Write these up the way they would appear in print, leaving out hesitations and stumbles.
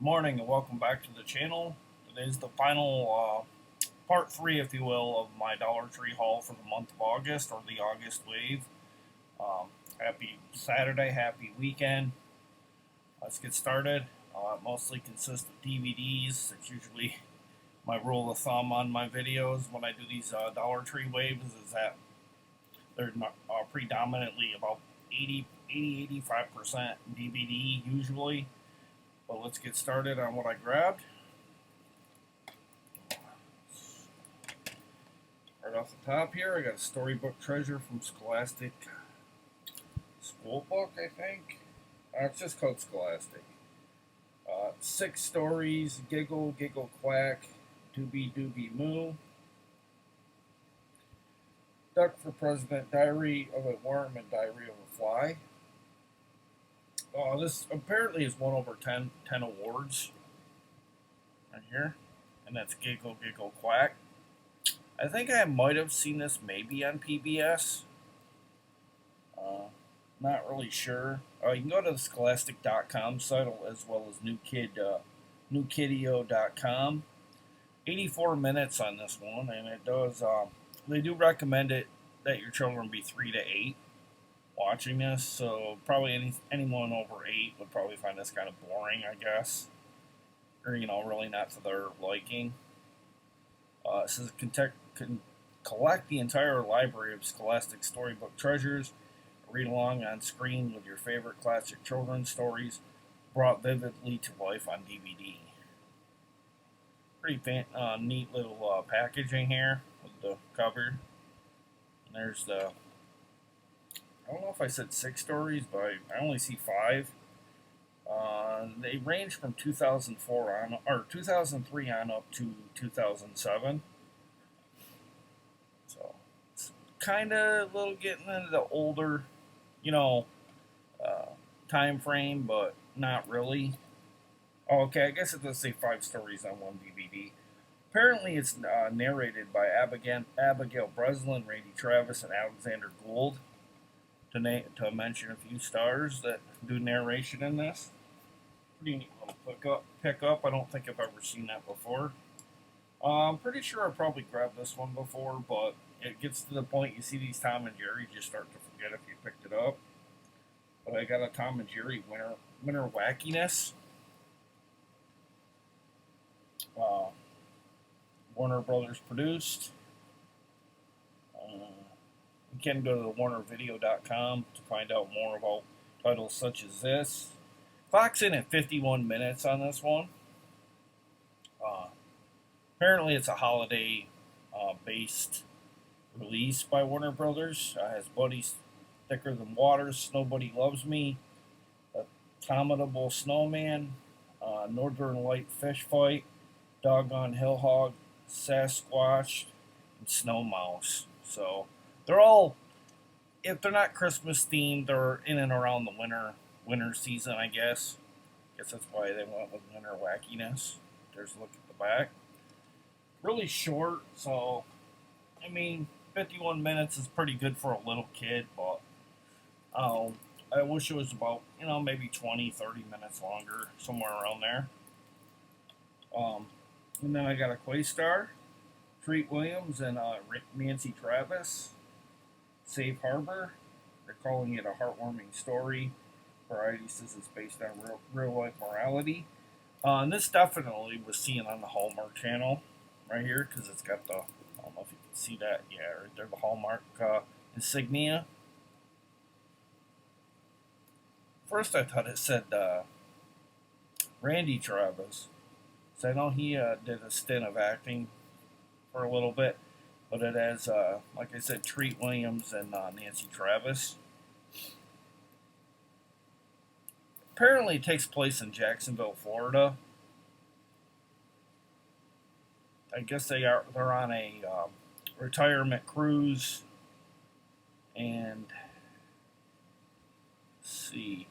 Good morning and welcome back to the channel. Today's the final part 3, if you will, of my Dollar Tree haul for the month of August, or the August wave. Happy Saturday, happy weekend. Let's get started. It mostly consists of DVDs. It's usually my rule of thumb on my videos when I do these Dollar Tree waves, is that they're predominantly about 85% DVD usually. But let's get started on what I grabbed. Right off the top here, I got a Storybook treasure from Scholastic Schoolbook, I think. It's just called Scholastic. 6 stories: Giggle, Giggle, Quack, Doobie, Doobie, Moo, Duck for President, Diary of a Worm, and Diary of a Fly. This apparently has won over 10 awards right here, and that's Giggle, Giggle, Quack. I think I might have seen this maybe on PBS. Not really sure. You can go to the Scholastic.com site as well as newkideo.com. 84 minutes on this one, and it does. They do recommend it that your children be 3 to 8 watching this, so probably anyone over 8 would probably find this kind of boring, I guess, or really not to their liking. It says collect the entire library of Scholastic Storybook treasures, read along on screen with your favorite classic children's stories brought vividly to life on DVD. Pretty neat little packaging here with the cover. And there's the, I don't know if I said 6 stories, but I only see 5. They range from 2004 on, or 2003 on up to 2007. So it's kind of a little getting into the older, time frame, but not really. Oh, okay, I guess it does say 5 stories on one DVD. Apparently, it's narrated by Abigail Breslin, Randy Travis, and Alexander Gould. To mention a few stars that do narration in this. Pretty neat little pickup. I don't think I've ever seen that before. I'm pretty sure I probably grabbed this one before, but it gets to the point you see these Tom and Jerry, you just start to forget if you picked it up. But I got a Tom and Jerry winter Whackiness. Warner Brothers produced. You can go to warnervideo.com to find out more about titles such as this. Clock's in at 51 minutes on this one. Apparently it's a holiday based release by Warner Brothers. Has Buddies Thicker Than Water, Nobody Loves Me, A Commodable Snowman, Northern Light Fish Fight, Doggone Hill Hog, Sasquatch, and Snow Mouse. So they're all, if they're not Christmas themed, they're in and around the winter season, I guess. Guess that's why they went with winter Whackiness. There's a look at the back. Really short, so 51 minutes is pretty good for a little kid, but I wish it was about, maybe 20, 30 minutes longer, somewhere around there. And then I got a Questar, Treat Williams, and Nancy Travis. Safe Harbor. They're calling it a heartwarming story. Variety says it's based on real life morality. And this definitely was seen on the Hallmark channel right here, because it's got the, I don't know if you can see that, yeah, right there, the Hallmark insignia. First I thought it said Randy Travis. So I know he did a stint of acting for a little bit, but it has, like I said, Treat Williams and Nancy Travis. Apparently it takes place in Jacksonville, Florida. I guess they're on a retirement cruise, and let's see.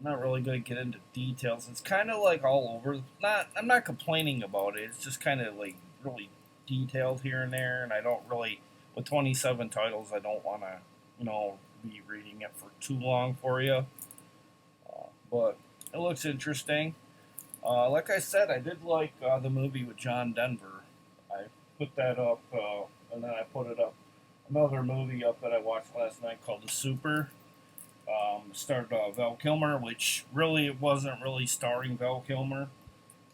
I'm not really going to get into details. It's kind of like all over. I'm not complaining about it. It's just kind of like really detailed here and there, and I don't really with 27 titles, I don't want to, be reading it for too long for you. But it looks interesting. Like I said, I did like the movie with John Denver. I put that up, and then I put it up. Another movie up that I watched last night called The Super. Starred Val Kilmer, which really wasn't really starring Val Kilmer,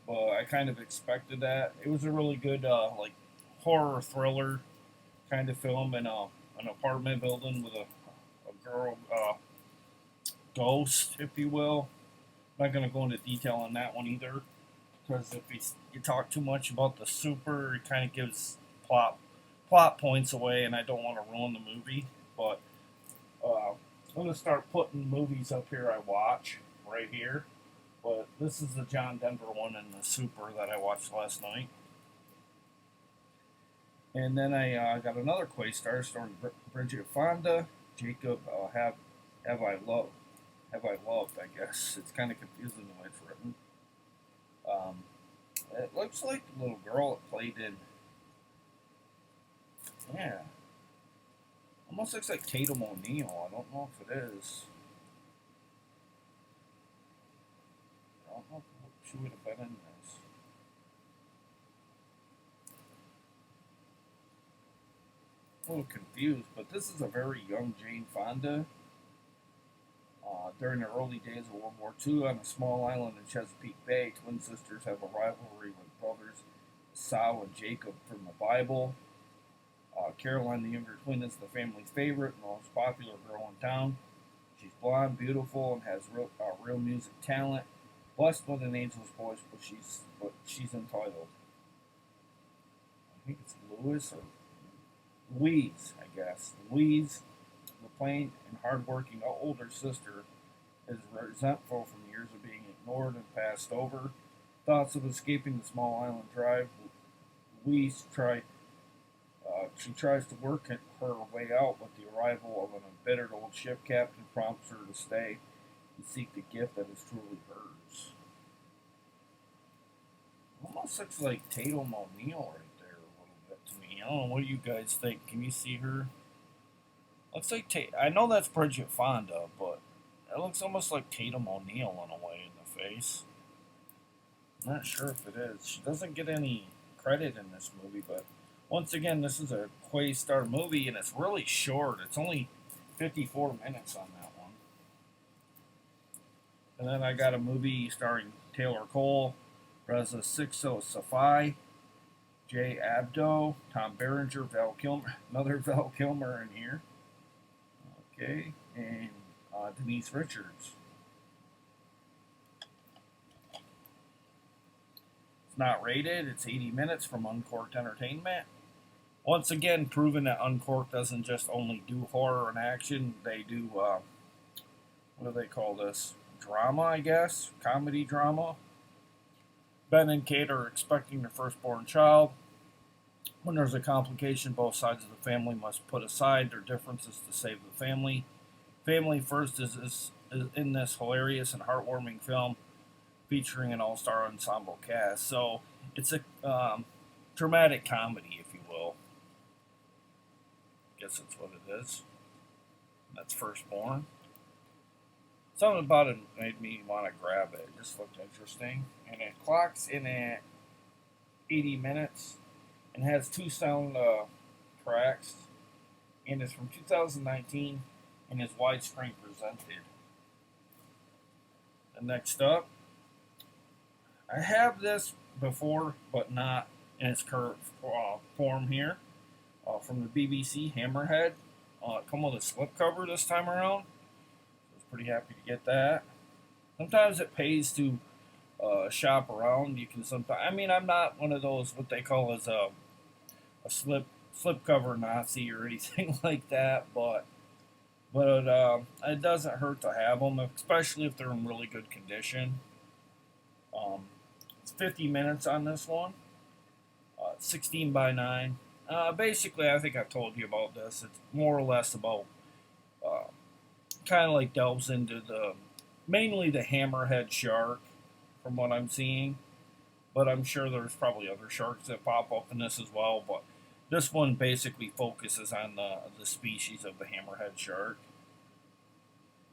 but I kind of expected that. It was a really good like horror thriller kind of film in an apartment building with a girl ghost, if you will. I'm not going to go into detail on that one either, because if you talk too much about The Super, it kind of gives plot points away, and I don't want to ruin the movie. But I'm going to start putting movies up here I watch right here. But this is the John Denver one and The Super that I watched last night. And then I got another Questar starring Bridget Fonda, Jacob Have I Loved. I guess. It's kind of confusing the way it's written. It looks like the little girl that played in. Yeah. Almost looks like Tatum O'Neal. I don't know if it is. I don't know if she would have been in this. A little confused, but this is a very young Jane Fonda. During the early days of World War II, on a small island in Chesapeake Bay, twin sisters have a rivalry with brothers Esau and Jacob from the Bible. Caroline, the younger twin, is the family's favorite and most popular girl in town. She's blonde, beautiful, and has real music talent. Blessed with an angel's voice, but she's entitled. I think it's Louise, I guess. Louise, the plain and hardworking older sister, is resentful from years of being ignored and passed over. Thoughts of escaping the small island drive. Louise tries to work her way out, but the arrival of an embittered old ship captain prompts her to stay and seek the gift that is truly hers. Almost looks like Tatum O'Neal right there a little bit to me. I don't know, what do you guys think? Can you see her? Looks like I know that's Bridget Fonda, but it looks almost like Tatum O'Neal in a way in the face. I'm not sure if it is. She doesn't get any credit in this movie, but once again, this is a Questar movie, and it's really short. It's only 54 minutes on that one. And then I got a movie starring Taylor Cole, Reza Safi, Jay Abdo, Tom Berenger, Val Kilmer, another Val Kilmer in here. Okay, and Denise Richards. It's not rated. It's 80 minutes from Uncorked Entertainment. Once again, proving that Uncorked doesn't just only do horror and action. They do, what do they call this? Drama, I guess? Comedy drama. Ben and Kate are expecting their firstborn child. When there's a complication, both sides of the family must put aside their differences to save the family. Family First is in this hilarious and heartwarming film featuring an all-star ensemble cast. So it's a dramatic comedy, if you will. Guess that's what it is. That's Firstborn. Something about it made me want to grab it. It just looked interesting. And it clocks in at 80 minutes and has 2 sound tracks. And it's from 2019 and is widescreen presented. And next up, I have this before, but not in its current form here. From the BBC, Hammerhead. Come with a slipcover this time around. I was pretty happy to get that. Sometimes it pays to shop around. You can sometimes. I mean, I'm not one of those what they call as a slipcover Nazi or anything like that, but it doesn't hurt to have them, especially if they're in really good condition. It's 50 minutes on this one. 16 by 9. Basically, I think I've told you about this. It's more or less about kind of like delves into mainly the hammerhead shark, from what I'm seeing. But I'm sure there's probably other sharks that pop up in this as well. But This one basically focuses on the species of the hammerhead shark.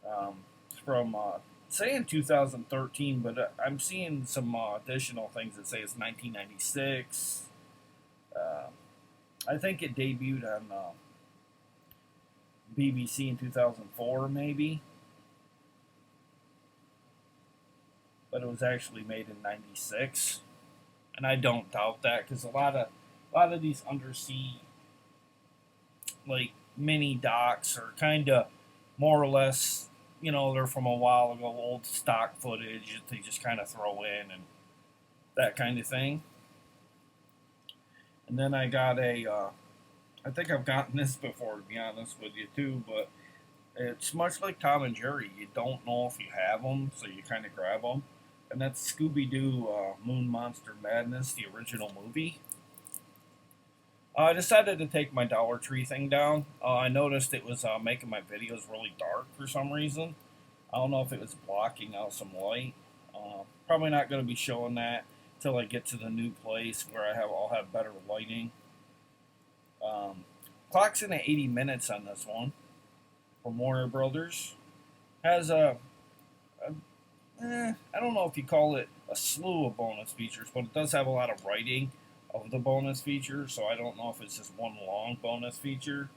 It's from say in 2013, but I'm seeing some additional things that say it's 1996. Uh, I think it debuted on BBC in 2004, maybe, but it was actually made in '96, and I don't doubt that because a lot of these undersea like mini docs are kind of more or less, they're from a while ago, old stock footage that they just kind of throw in and that kind of thing. And then I got I think I've gotten this before, to be honest with you too, but it's much like Tom and Jerry. You don't know if you have them, so you kind of grab them. And that's Scooby-Doo Moon Monster Madness, the original movie. I decided to take my Dollar Tree thing down. I noticed it was making my videos really dark for some reason. I don't know if it was blocking out some light. Probably not going to be showing that until I get to the new place where I'll have better lighting. Clock's in at 80 minutes on this one from Warner Brothers. Has I don't know if you call it a slew of bonus features, but it does have a lot of writing of the bonus features, so I don't know if it's just one long bonus feature.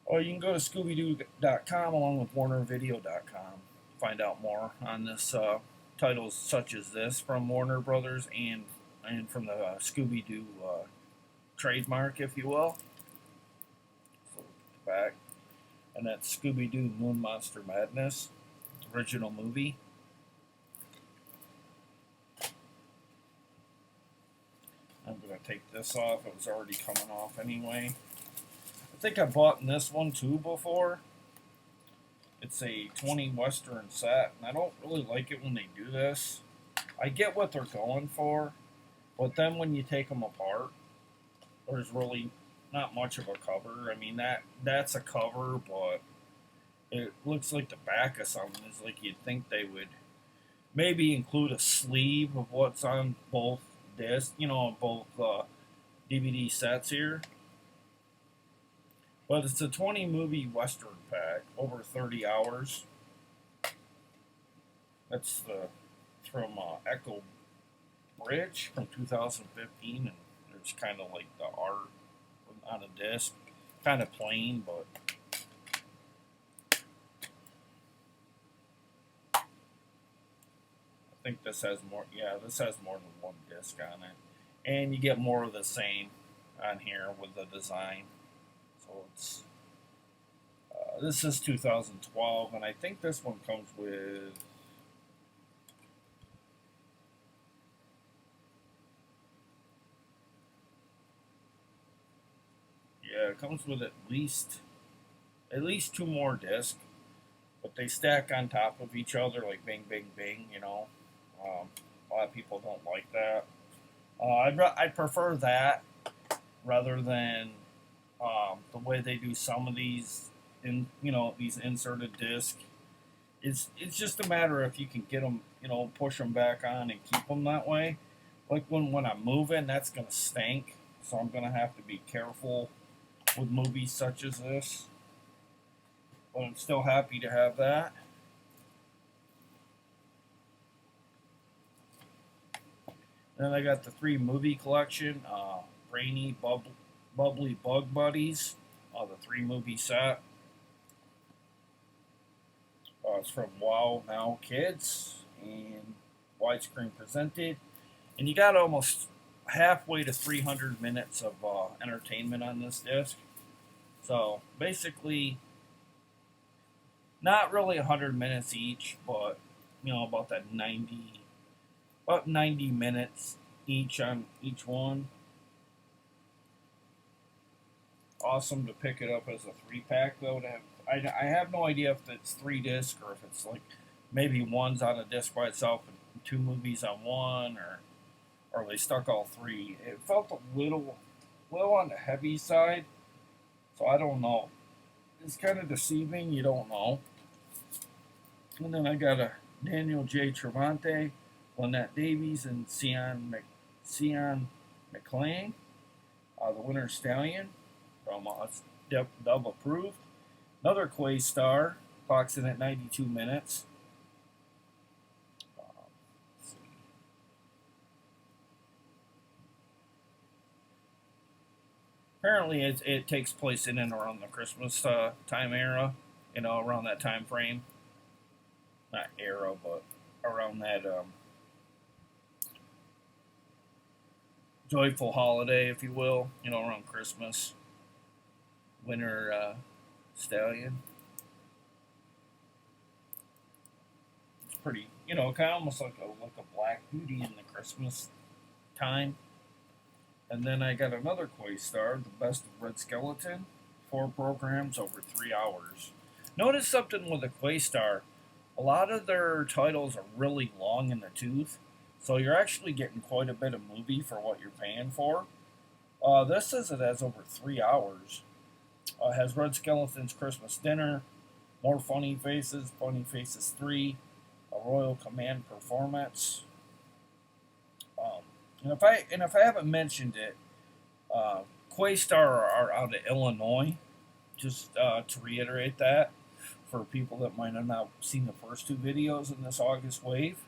Or you can go to ScoobyDoo.com along with WarnerVideo.com to find out more on this titles such as this from Warner Brothers and from the Scooby-Doo trademark, if you will. So back, and that's Scooby-Doo Moon Monster Madness, original movie. I'm going to take this off. It was already coming off anyway. I think I bought this one too before. It's a 20 Western set, and I don't really like it when they do this. I get what they're going for, but then when you take them apart, there's really not much of a cover. I mean, that's a cover, but it looks like the back of something. It's like you'd think they would maybe include a sleeve of what's on both discs, both DVD sets here. But it's a 20 movie Western pack, over 30 hours. That's from Echo Bridge from 2015, and there's kind of like the art on a disc, kind of plain, but I think this has more. Yeah, this has more than one disc on it, and you get more of the same on here with the design. So it's this is 2012, and I think this one comes with. Yeah, it comes with at least two more discs, but they stack on top of each other like bing, bing, bing. A lot of people don't like that. I'd prefer that rather than the way they do some of these these inserted discs. It's just a matter if you can get them, push them back on and keep them that way. Like when I'm moving, that's gonna stink. So I'm gonna have to be careful with movies such as this. But I'm still happy to have that. Then I got the 3 movie collection, Rainy, Bubbly Bug Buddies, the 3 movie set. It's from Wow Now Kids and widescreen presented. And you got almost halfway to 300 minutes of entertainment on this disc. So basically, not really 100 minutes each, but about 90 minutes each on each one. Awesome to pick it up as a 3-pack though. I have no idea if it's 3 discs or if it's like maybe one's on a disc by itself and 2 movies on one, or they stuck all 3. It felt a little on the heavy side, so I don't know. It's kind of deceiving. You don't know. And then I got a Daniel J. Travante, Lynette Davies, and Cian McLean. The winner Stallion from Dub Approved. Another Questar, clocks in at 92 minutes. Let's see. Apparently, it takes place in and around the Christmas time era, around that time frame. Not era, but around that joyful holiday, if you will, around Christmas. Winter Stallion. It's pretty, kind of almost like a Black Beauty in the Christmas time. And then I got another Questar, The Best of Red Skeleton. 4 programs over 3 hours. Notice something with a Questar. A lot of their titles are really long in the tooth, so you're actually getting quite a bit of movie for what you're paying for. This says it has over 3 hours. Has Red Skeleton's Christmas Dinner, More Funny Faces 3, a Royal Command Performance. And if I haven't mentioned it, Questar are out of Illinois. Just to reiterate that, for people that might have not seen the first 2 videos in this August wave.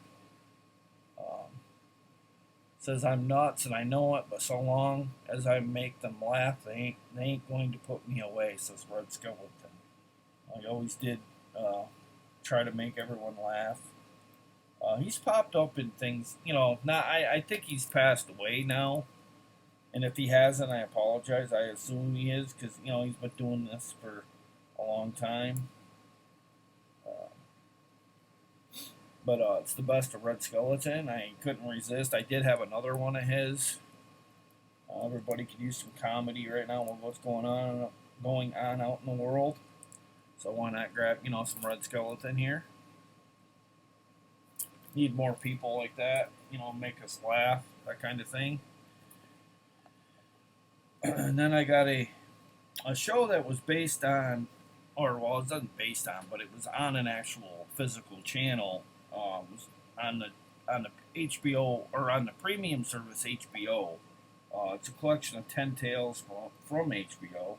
Says I'm nuts and I know it, but so long as I make them laugh, they ain't going to put me away, says Red Skeleton. I always did try to make everyone laugh. He's popped up in things, I think he's passed away now. And if he hasn't, I apologize. I assume he is, because, he's been doing this for a long time. But it's The Best of Red Skeleton. I couldn't resist. I did have another one of his. Everybody could use some comedy right now with what's going on out in the world. So why not grab, some Red Skeleton here? Need more people like that, make us laugh, that kind of thing. And then I got a show that was based on, or well, it wasn't based on, but it was on an actual physical channel. Was on the HBO, or on the premium service HBO. It's a collection of 10 tales from HBO.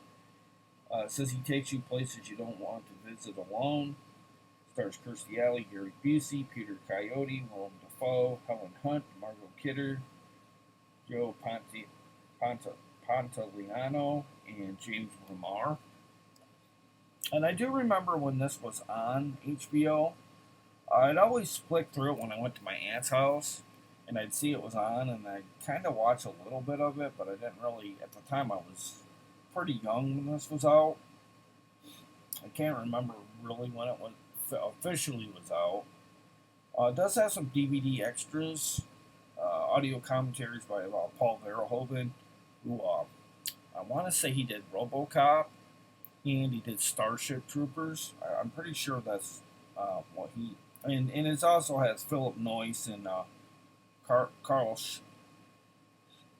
It says he takes you places you don't want to visit alone. Stars Kirstie Alley, Gary Busey, Peter Coyote, Willem Dafoe, Helen Hunt, Margot Kidder, Joe Pantoliano, and James Remar. And I do remember when this was on HBO, I'd always flick through it when I went to my aunt's house, and I'd see it was on, and I'd kind of watch a little bit of it, but I didn't really, at the time I was pretty young when this was out. I can't remember really when it was officially was out. It does have some DVD extras, audio commentaries by Paul Verhoeven, who I want to say he did RoboCop, and he did Starship Troopers. I'm pretty sure that's what he... And it also has Philip Noyce and Carl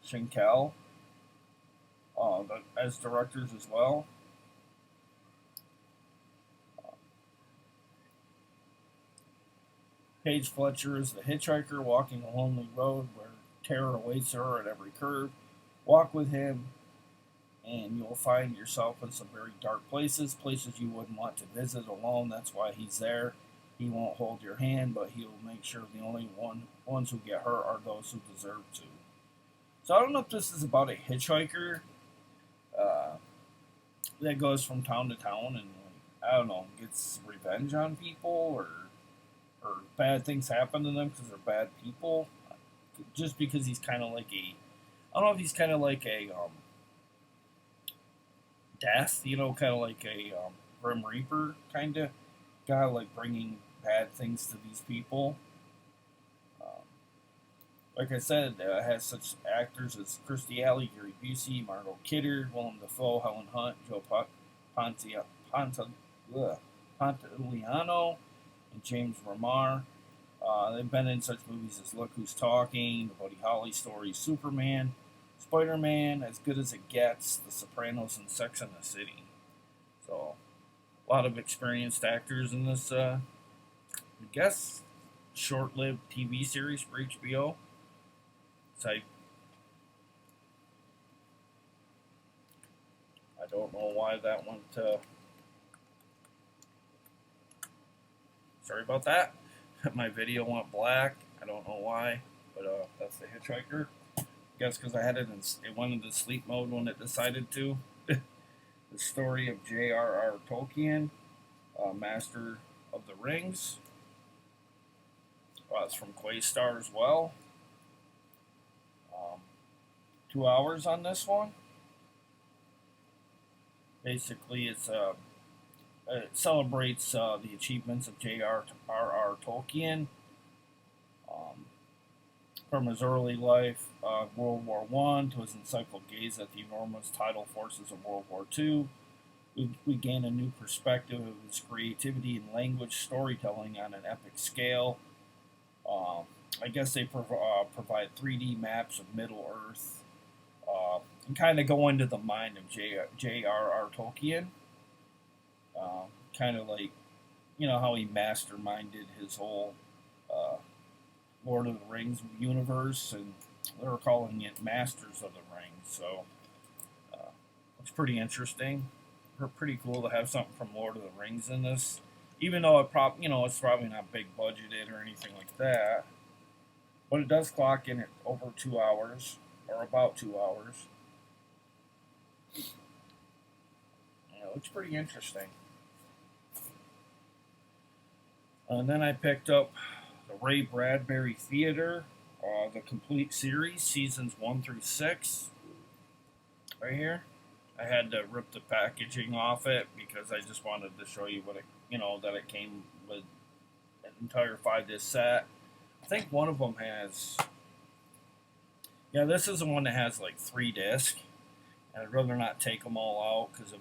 Schenkel as directors as well. Paige Fletcher is the hitchhiker walking a lonely road where terror awaits her at every curve. Walk with him, and you'll find yourself in some very dark places you wouldn't want to visit alone. That's why he's there. He won't hold your hand, but he'll make sure the only ones who get hurt are those who deserve to. So I don't know if this is about a hitchhiker that goes from town to town and, I don't know, gets revenge on people, or bad things happen to them because they're bad people. Just because he's kind of like I don't know if he's kind of like a Death, kind of like a Grim Reaper kind of guy, like bringing bad things to these people. Like I said, it has such actors as Kirstie Alley, Gary Busey, Margot Kidder, Willem Dafoe, Helen Hunt, Joe Pantoliano, and James Remar. They've been in such movies as Look Who's Talking, The Buddy Holly Story, Superman, Spider-Man, As Good as It Gets, The Sopranos, and Sex and the City. So, a lot of experienced actors in this, I guess, short-lived TV series for HBO. So Don't know why that went. Sorry about that. My video went black. I don't know why, but that's the Hitchhiker. I guess because I had it it went into sleep mode when it decided to. The story of J.R.R. Tolkien, Master of the Rings. It's from Questar as well. 2 hours on this one. Basically, it celebrates the achievements of J.R.R. Tolkien from his early life, World War I, to his insightful gaze at the enormous tidal forces of World War II. We gain a new perspective of his creativity and language storytelling on an epic scale. I guess they provide 3D maps of Middle Earth and kind of go into the mind of J.R.R. Tolkien. Kind of like, how he masterminded his whole Lord of the Rings universe, and they were calling it Masters of the Rings. So it's pretty interesting. Pretty cool to have something from Lord of the Rings in this, even though it's probably not big budgeted or anything like that. But it does clock in at over 2 hours, or about 2 hours. It looks pretty interesting. And then I picked up the Bradbury Theater, the complete series, seasons 1 through 6, right here. I had to rip the packaging off it because I just wanted to show you what it, that it came with an entire 5-disc set. I think one of them has, this is the one that has like 3 discs. And I'd rather not take them all out because it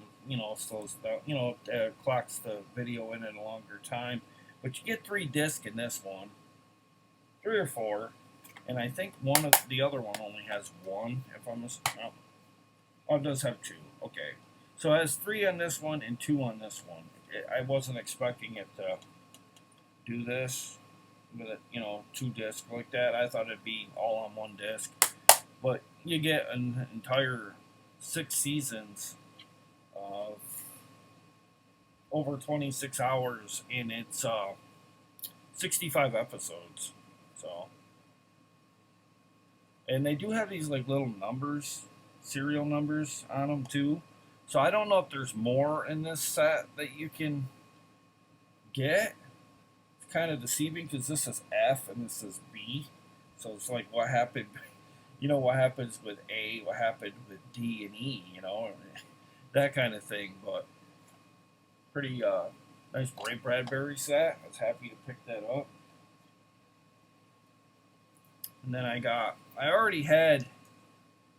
slows down, it clocks the video in at a longer time. But you get 3 discs in this one, 3 or 4, and I think one of the other one only has 1. If I'm it does have 2. Okay, so it has 3 on this one and 2 on this one. I wasn't expecting it to do this with it, 2 discs like that. I thought it'd be all on 1 disc, but you get an entire 6 seasons of over 26 hours, and it's 65 episodes. So, and they do have these like little numbers, serial numbers on them too. So I don't know if there's more in this set that you can get. It's kind of deceiving because this is F and this is B. So it's like what happened, what happens with A, what happened with D and E, that kind of thing. But pretty nice Bradbury set. I was happy to pick that up. And then I already had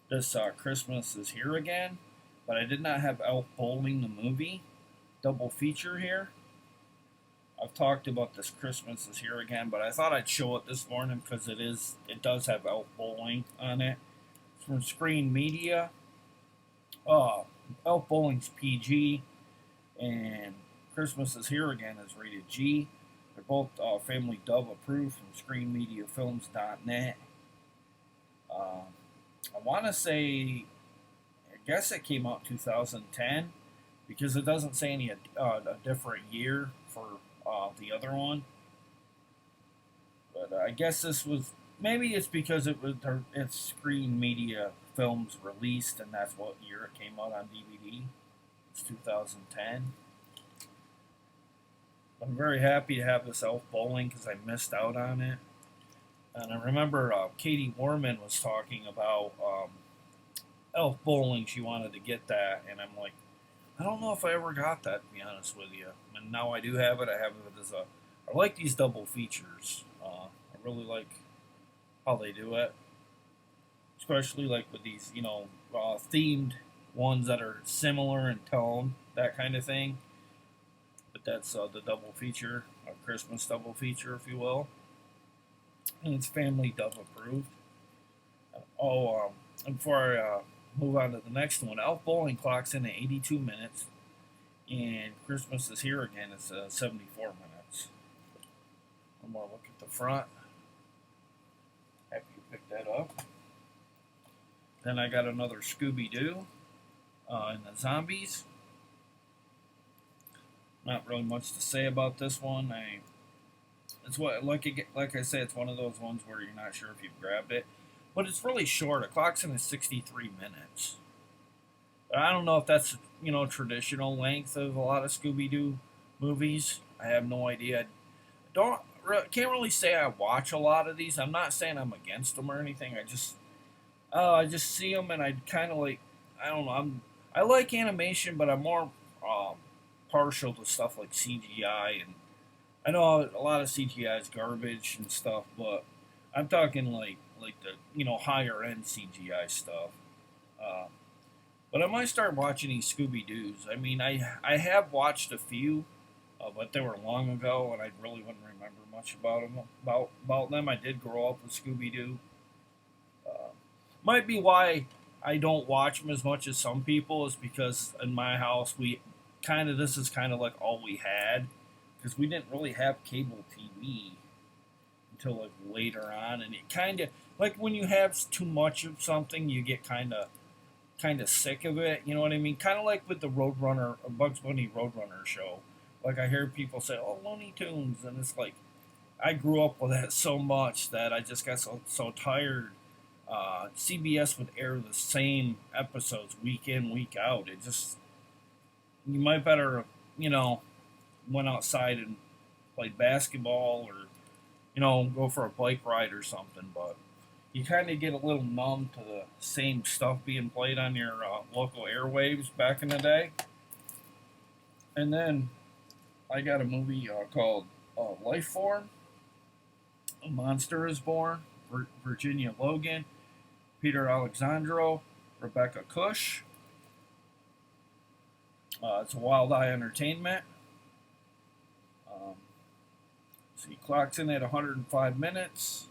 this Christmas is Here Again, but I did not have Elf Bowling the movie double feature here. I've talked about this Christmas is Here Again, but I thought I'd show it this morning because it does have Elf Bowling on it. It's from Screen Media. Elf Bowling's PG, and Christmas is Here Again is rated G. They're both family dub approved from ScreenMediaFilms.net. I want to say, I guess it came out 2010 because it doesn't say a different year for the other one. But I guess this was, maybe it's because it's Screen Media Films released, and that's what year it came out on DVD. It's 2010. I'm very happy to have this Elf Bowling because I missed out on it. And I remember Katie Warman was talking about Elf Bowling. She wanted to get that, and I'm like, I don't know if I ever got that, to be honest with you. And now I do have it. I have it as I like these double features. I really like how they do it, especially like with these, themed ones that are similar in tone, that kind of thing. But that's the double feature, a Christmas double feature, if you will. And it's family dub approved. And before I move on to the next one, Elf Bowling clocks in at 82 minutes, and Christmas is Here Again is 74 minutes. One more look at the front. Happy you picked that up. Then I got another ScoobyDoo. And the zombies. Not really much to say about this one. It's what like I say, it's one of those ones where you're not sure if you've grabbed it, but it's really short. It clocks in at 63 minutes. I don't know if that's traditional length of a lot of Scooby Doo movies. I have no idea. Don't Can't really say I watch a lot of these. I'm not saying I'm against them or anything. I just see them and I kind of like, I don't know. I like animation, but I'm more um, partial to stuff like CGI, and I know a lot of CGI is garbage and stuff, but I'm talking like the higher end CGI stuff. Uh, but I might start watching these Scooby Doo's. I mean, I have watched a few, but they were long ago, and I really wouldn't remember much about them. I did grow up with Scooby Doo. Uh, might be why I don't watch them as much as some people is because in my house we this is kind of like all we had because we didn't really have cable TV until like later on, and it kind of like when you have too much of something, you get kind of sick of it. You know what I mean? Kind of like with the Roadrunner, Bugs Bunny Roadrunner show. Like I hear people say, "Oh, Looney Tunes," and it's like I grew up with that so much that I just got so tired. CBS would air the same episodes week in week out. It just you might better went outside and played basketball or go for a bike ride or something. But you kind of get a little numb to the same stuff being played on your local airwaves back in the day. And then I got a movie called Life Form. A Monster is Born. Virginia Logan, Peter Alexandro, Rebecca Cush. It's a Wild Eye Entertainment. So he clocks in at 105 minutes.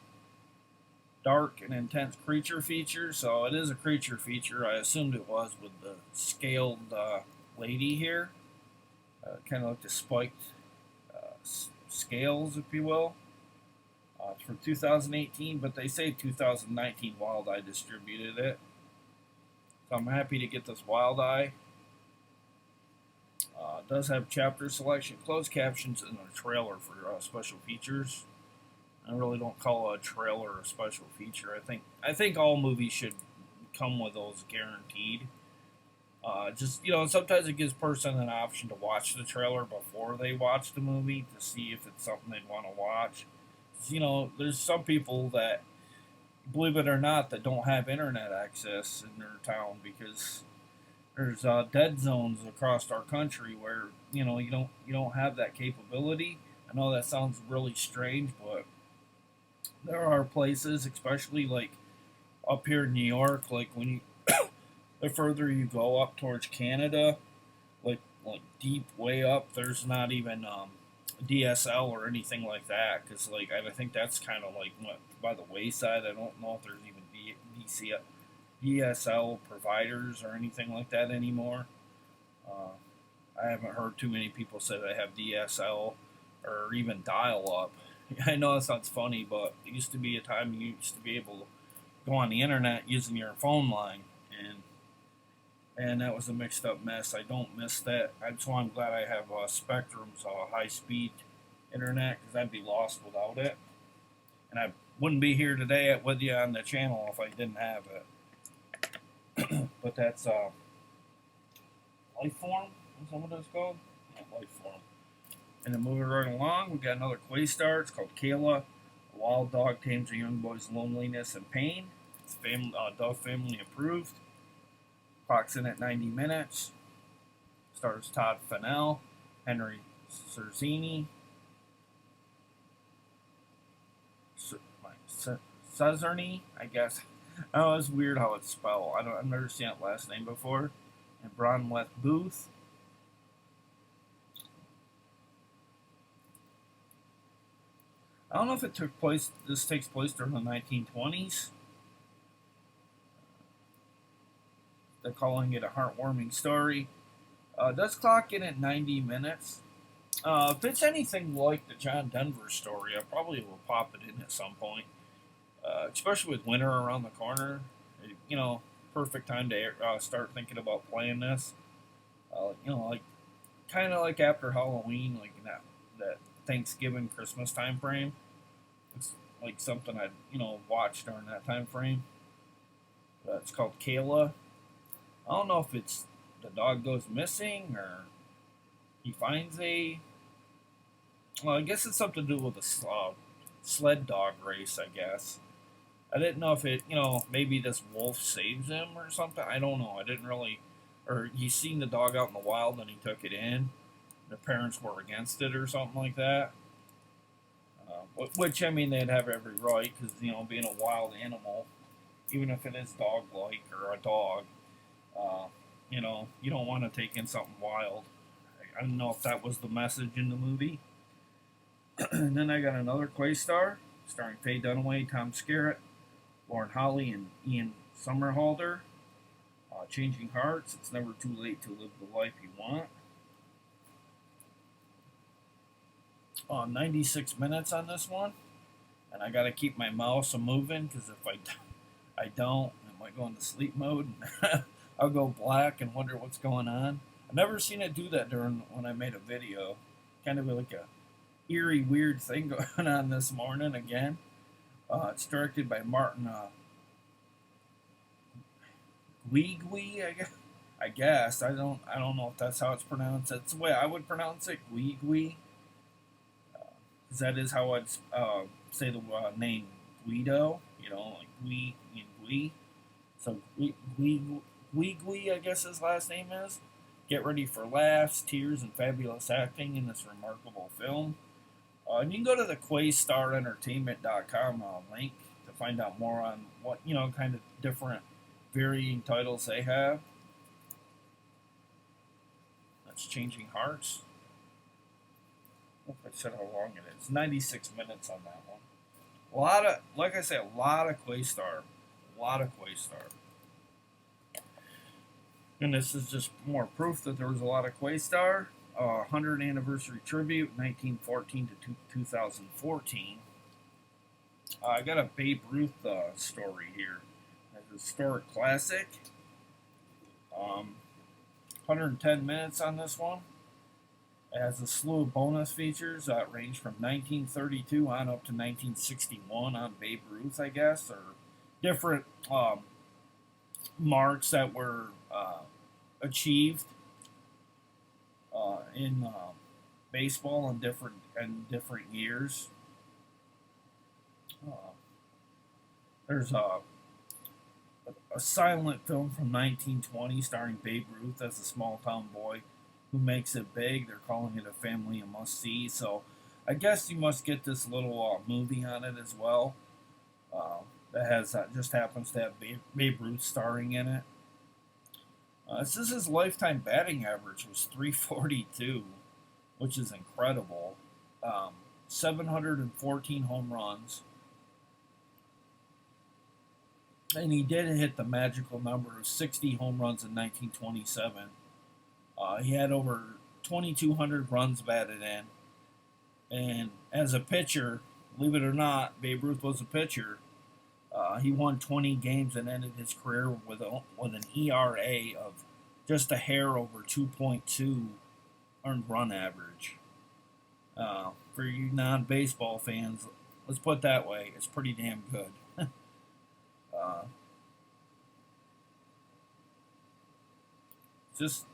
Dark and intense creature feature. So it is a creature feature. I assumed it was with the scaled lady here. Kind of like the spiked scales, if you will. It's from 2018, but they say 2019 Wild Eye distributed it. So I'm happy to get this Wild Eye. It does have chapter selection, closed captions, and a trailer for special features. I really don't call a trailer a special feature. I think all movies should come with those guaranteed. Just sometimes it gives person an option to watch the trailer before they watch the movie to see if it's something they'd want to watch. There's some people that, believe it or not, that don't have internet access in their town because there's dead zones across our country where you don't have that capability. I know that sounds really strange, but there are places, especially like up here in New York, like when you the further you go up towards Canada, like deep way up, there's not even DSL or anything like that because I think that's kind of like by the wayside. I don't know if there's even DSL providers or anything like that anymore. I haven't heard too many people say they have DSL or even dial up. I know that sounds funny, but it used to be a time you used to be able to go on the internet using your phone line, and that was a mixed up mess. I don't miss that. So I'm glad I have Spectrum's high speed internet because I'd be lost without it, and I wouldn't be here today with you on the channel if I didn't have it. But that's Life Form. Is that what it's called? Yeah, Life Form. And then moving right along, we got another Questar. It's called Kayla. A wild dog tames a young boy's loneliness and pain. It's dog family approved. Clocks in at 90 minutes. Stars Todd Fennell, Henry Cerzini, Cezerny, I guess. Oh, it's weird how it's spelled. I've never seen that last name before. And Bronweth Booth. I don't know if this takes place during the 1920s. They're calling it a heartwarming story. Does clock in at 90 minutes. If it's anything like the John Denver story, I probably will pop it in at some point. Especially with winter around the corner. perfect time to start thinking about playing this. Like kind of like after Halloween, like that Thanksgiving Christmas time frame. It's like something I'd watch during that time frame. It's called Kayla. I don't know if it's the dog goes missing or he finds a. Well, I guess it's something to do with a sled dog race. I guess I didn't know if it maybe this wolf saves him or something. I don't know. I didn't really. Or he's seen the dog out in the wild and he took it in. The parents were against it or something like that. Which I mean they'd have every right because being a wild animal, even if it is dog-like or a dog, you don't want to take in something wild. I don't know if that was the message in the movie. And then I got another Questar starring Faye Dunaway, Tom Skerritt, Lauren Holly, and Ian Somerhalder. Changing Hearts. It's never too late to live the life you want. 96 minutes on this one, and I got to keep my mouse moving because if I don't, it might go into sleep mode. I'll go black and wonder what's going on. I've never seen it do that when I made a video. Kind of like a eerie, weird thing going on this morning again. It's directed by Martin Guigui, I guess. I don't know if that's how it's pronounced. It's the way I would pronounce it, Guigui. Because that is how I'd say the name Guido. Like Gui. So Guigui, I guess his last name is. Get ready for laughs, tears, and fabulous acting in this remarkable film. And you can go to the QuayStarEntertainment.com link to find out more on what, kind of different varying titles they have. That's Changing Hearts. I hope I said how long it is. 96 minutes on that one. Like I said, a lot of Questar. And this is just more proof that there was a lot of Questar. 100th anniversary tribute, 1914 to 2014. I got a Babe Ruth story here. It's a historic classic. 110 minutes on this one. It has a slew of bonus features that range from 1932 on up to 1961 on Babe Ruth, I guess, or different marks that were achieved in baseball in different years. There's a silent film from 1920 starring Babe Ruth as a small town boy who makes it big. They're calling it a family a must see. So I guess you must get this little movie on it as well. That has just happens to have Babe Ruth starring in it. This is his lifetime batting average was .342, which is incredible. 714 home runs. And he did hit the magical number of 60 home runs in 1927. He had over 2,200 runs batted in. And as a pitcher, believe it or not, Babe Ruth was a pitcher. He won 20 games and ended his career with an ERA of just a hair over 2.2 earned run average. For you non-baseball fans, let's put it that way, it's pretty damn good. Just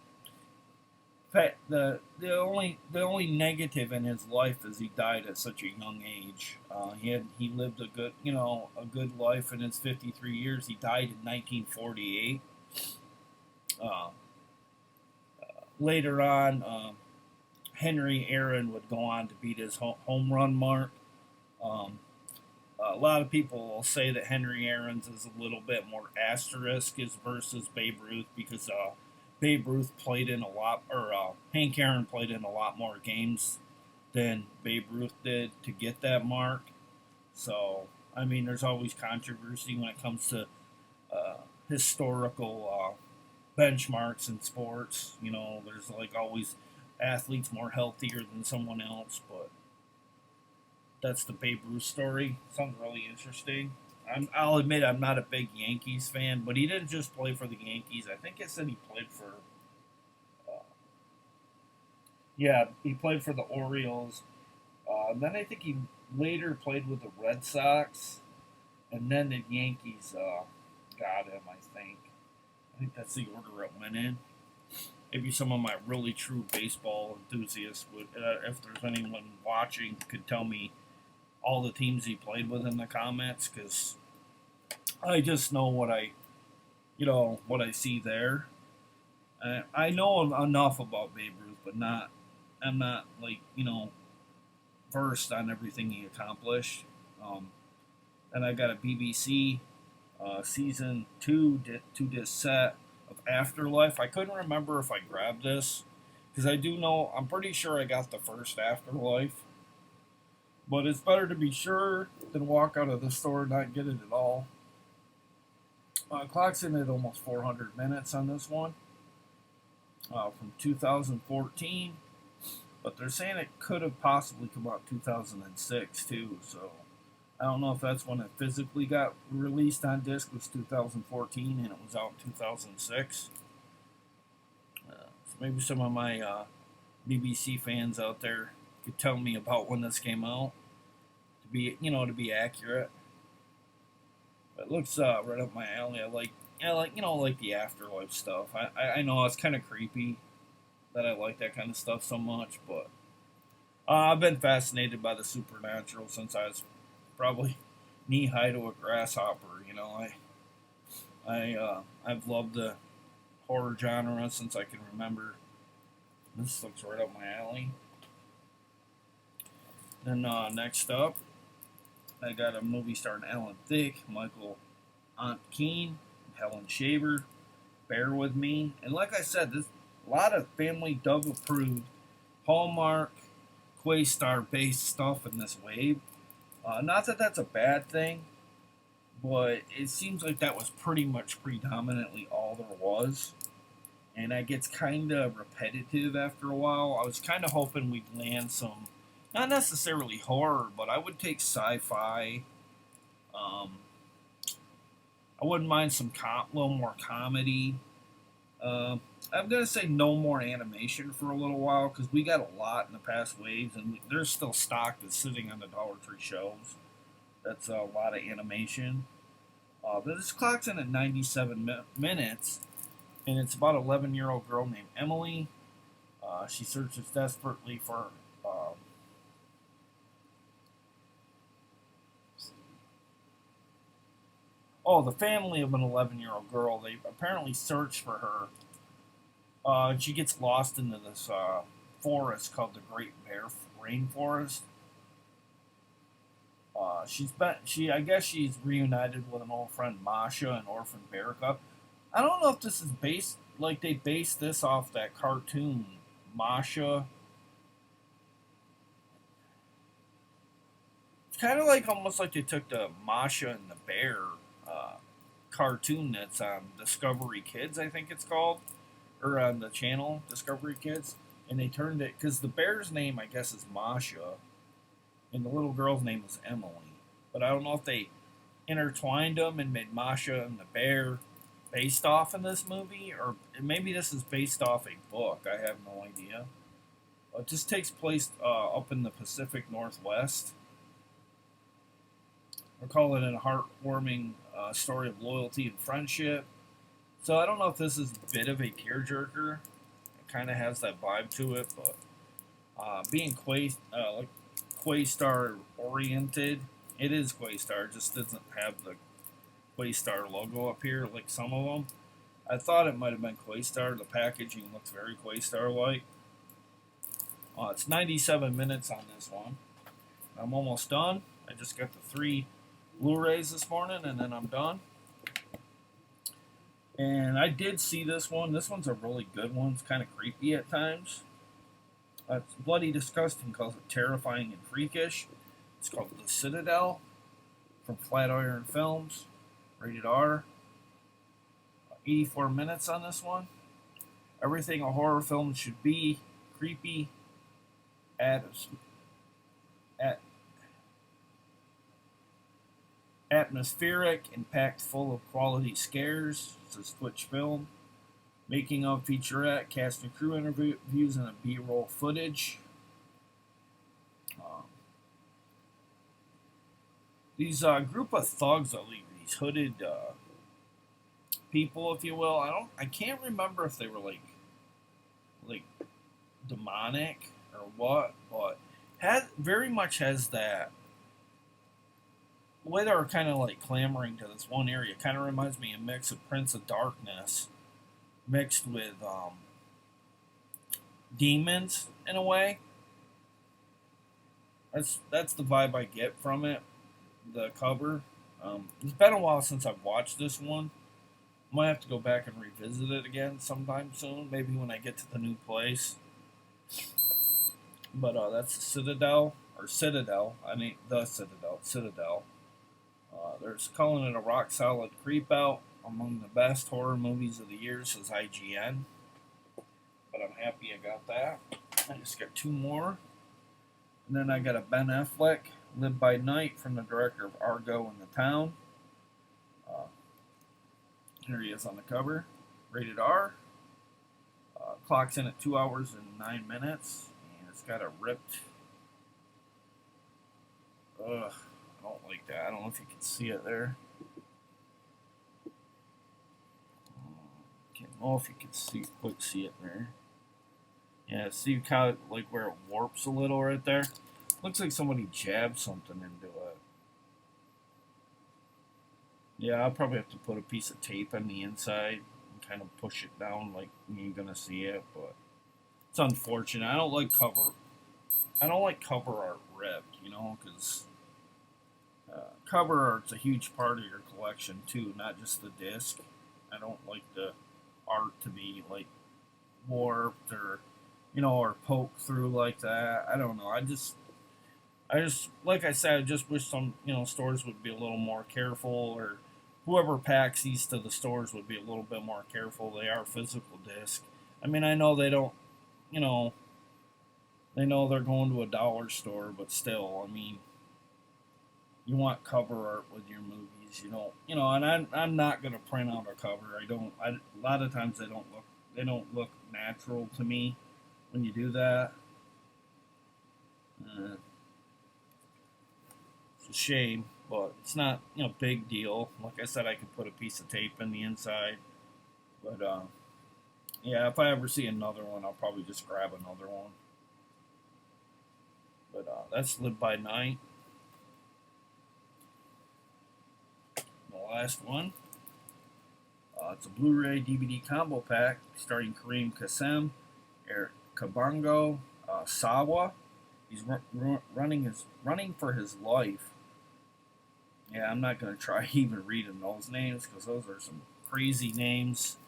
the only negative in his life is he died at such a young age. He lived a good life in his 53 years. He died in 1948. Later on, Henry Aaron would go on to beat his home run mark. A lot of people will say that Henry Aaron's is a little bit more asterisk versus Babe Ruth because Babe Ruth played in a lot, or Hank Aaron played in a lot more games than Babe Ruth did to get that mark. So, I mean, there's always controversy when it comes to historical benchmarks in sports. There's like always athletes more healthier than someone else, but that's the Babe Ruth story. Something really interesting. I'll admit I'm not a big Yankees fan, but he didn't just play for the Yankees. I think it said he played for. Uh, yeah, he played for the Orioles. Then I think he later played with the Red Sox, and then the Yankees got him. I think that's the order it went in. Maybe some of my really true baseball enthusiasts would, if there's anyone watching, could tell me all the teams he played with in the comments, because I just know what I see there. I know enough about Babe Ruth, but I'm not like versed on everything he accomplished. And I got a BBC season two disc set of Afterlife. I couldn't remember if I grabbed this because I'm pretty sure I got the first Afterlife. But it's better to be sure than walk out of the store and not get it at all. Clock's in at almost 400 minutes on this one from 2014. But they're saying it could have possibly come out 2006 too. So I don't know if that's when it physically got released on disc, was 2014, and it was out in 2006. So maybe some of my BBC fans out there could tell me about when this came out to be accurate. But it looks right up my alley. I like the Afterlife stuff. I know it's kind of creepy that I like that kind of stuff so much, but I've been fascinated by the supernatural since I was probably knee high to a grasshopper. I've loved the horror genre since I can remember. This looks right up my alley. Then next up, I got a movie starring Alan Thicke, Michael Aunt Keene, Helen Shaver. Bear with me, and like I said, there's a lot of Family Dove approved Hallmark, Questar based stuff in this wave. Not that that's a bad thing, but it seems like that was pretty much predominantly all there was. And that gets kind of repetitive after a while. I was kind of hoping we'd land some, not necessarily horror, but I would take sci-fi. I wouldn't mind some little more comedy. I'm going to say no more animation for a little while because we got a lot in the past waves, and there's still stock that's sitting on the Dollar Tree shelves. That's a lot of animation. But this clock's in at 97 minutes, and it's about an 11-year-old girl named Emily. She searches desperately for the family of an 11-year-old girl. They apparently search for her. And she gets lost into this forest called the Great Bear Rainforest. I guess she's reunited with an old friend, Masha, an orphan bear cub. I don't know if this is they based this off that cartoon, Masha. It's kind of almost like they took the Masha and the Bear cartoon that's on Discovery Kids, I think it's called, or on the channel Discovery Kids, and they turned it because the bear's name, I guess, is Masha, and the little girl's name is Emily. But I don't know if they intertwined them and made Masha and the bear based off in this movie, or maybe this is based off a book. I have no idea. It just takes place up in the Pacific Northwest. We're calling it a heartwarming story of loyalty and friendship. So I don't know if this is a bit of a tearjerker. It kind of has that vibe to it, but being Questar oriented, it is Questar. It just doesn't have the Questar logo up here like some of them. I thought it might have been Questar. The packaging looks very Questar-like. It's 97 minutes on this one. I'm almost done. I just got the 3 Blu-rays this morning, and then I'm done. And I did see this one. This one's a really good one. It's kind of creepy at times. It's Bloody Disgusting calls it terrifying and freakish. It's called The Citadel from Flatiron Films. Rated R. 84 minutes on this one. Everything a horror film should be. Creepy. Atmospheric and packed full of quality scares, says Twitch Film. Making of featurette, cast and crew interviews, and a B-roll footage. These group of thugs, these hooded people, if you will. I can't remember if they were like demonic or what, but very much has that. The way they were kind of like clamoring to this one area kind of reminds me of a mix of Prince of Darkness mixed with demons in a way. That's the vibe I get from it. The cover. It's been a while since I've watched this one. Might have to go back and revisit it again sometime soon. Maybe when I get to the new place. But that's the Citadel or Citadel. I mean the Citadel. Citadel. They're calling it a rock solid creep out. Among the best horror movies of the year, says IGN. But I'm happy I got that. I just got two more. And then I got a Ben Affleck, Live by Night, from the director of Argo and The Town. Here he is on the cover. Rated R. Clocks in at 2 hours and 9 minutes. And it's got a ripped... Ugh, I don't like that. I don't know if you can see it there. I don't know if you can see it there. Yeah, see how like where it warps a little right there? Looks like somebody jabbed something into it. Yeah, I'll probably have to put a piece of tape on the inside and kind of push it down like you're gonna see it, but it's unfortunate. I don't like cover art ripped, you know, because cover art's a huge part of your collection too, not just the disc. I don't like the art to be like warped or, you know, or poked through like that. I don't know. I just like I said, I just wish some, you know, stores would be a little more careful, or whoever packs these to the stores would be a little bit more careful. They are physical disc. I mean, I know they don't, you know, they know they're going to a dollar store, but still, I mean, you want cover art with your movies. You know, and I'm not gonna print out a cover. A lot of times they don't look natural to me when you do that. It's a shame, but it's not, you know, big deal. Like I said, I could put a piece of tape in the inside, but yeah, if I ever see another one, I'll probably just grab another one. But that's Live by Night. Last one. It's a Blu-ray DVD combo pack starring Kareem Kassem, Eric Kabango, Sawa. He's running for his life. Yeah, I'm not gonna try even reading those names because those are some crazy names,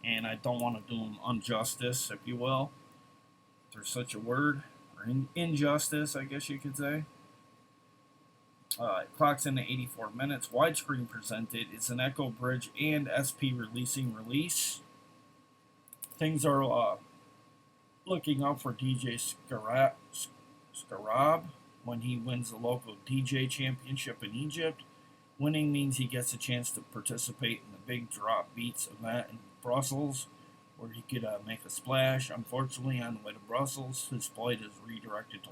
and I don't want to do them Unjustice, if you will. If there's such a word, or injustice, I guess you could say. It clocks in at 84 minutes. Widescreen presented. It's an Echo Bridge and SP release. Things are looking up for DJ Scarab when he wins the local DJ championship in Egypt. Winning means he gets a chance to participate in the Big Drop Beats event in Brussels, where he could make a splash. Unfortunately, on the way to Brussels, his flight is redirected to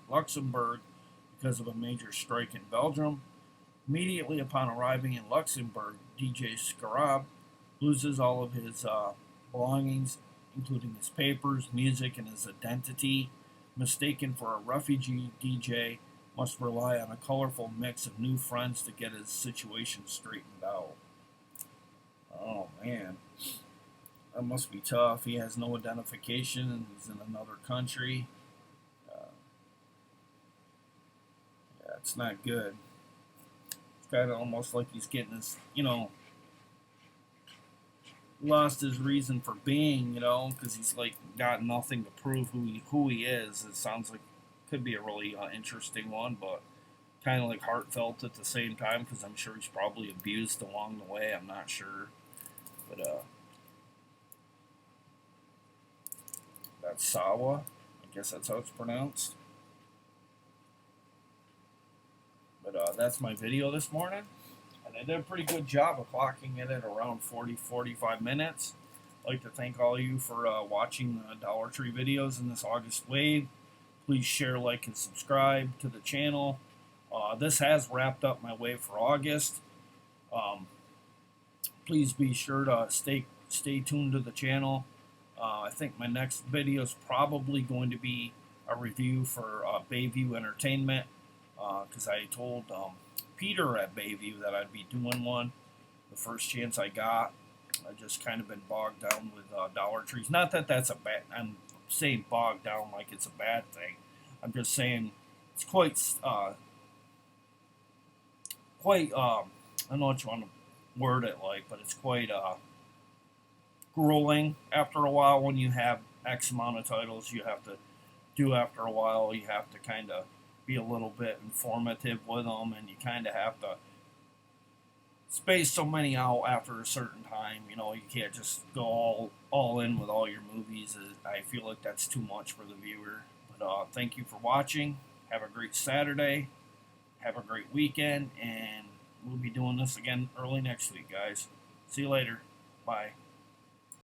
Luxembourg because of a major strike in Belgium. Immediately upon arriving in Luxembourg, DJ Scarab loses all of his belongings, including his papers, music, and his identity. Mistaken for a refugee, DJ must rely on a colorful mix of new friends to get his situation straightened out. Oh man, that must be tough. He has no identification and he's in another country. Yeah, it's not good. It's kind of almost like he's getting his, you know, lost his reason for being, you know, because he's like got nothing to prove who he is. It sounds like could be a really interesting one, but kind of like heartfelt at the same time because I'm sure he's probably abused along the way. I'm not sure, but that's Sawa. I guess that's how it's pronounced. But that's my video this morning. And I did a pretty good job of clocking it at around 40-45 minutes. I'd like to thank all of you for watching the Dollar Tree videos in this August wave. Please share, like, and subscribe to the channel. This has wrapped up my wave for August. Please be sure to stay tuned to the channel. I think my next video is probably going to be a review for Bayview Entertainment, because I told Peter at Bayview that I'd be doing one the first chance I got. I just kind of been bogged down with Dollar Trees. Not that that's a bad. I'm saying bogged down like it's a bad thing. I'm just saying it's quite I don't know what you want to word it like, but it's quite grueling after a while when you have X amount of titles you have to do after a while. You have to kind of be a little bit informative with them, and you kind of have to space so many out after a certain time. You know, you can't just go all in with all your movies. I feel like that's too much for the viewer. But thank you for watching. Have a great Saturday. Have a great weekend, and we'll be doing this again early next week, guys. See you later. Bye.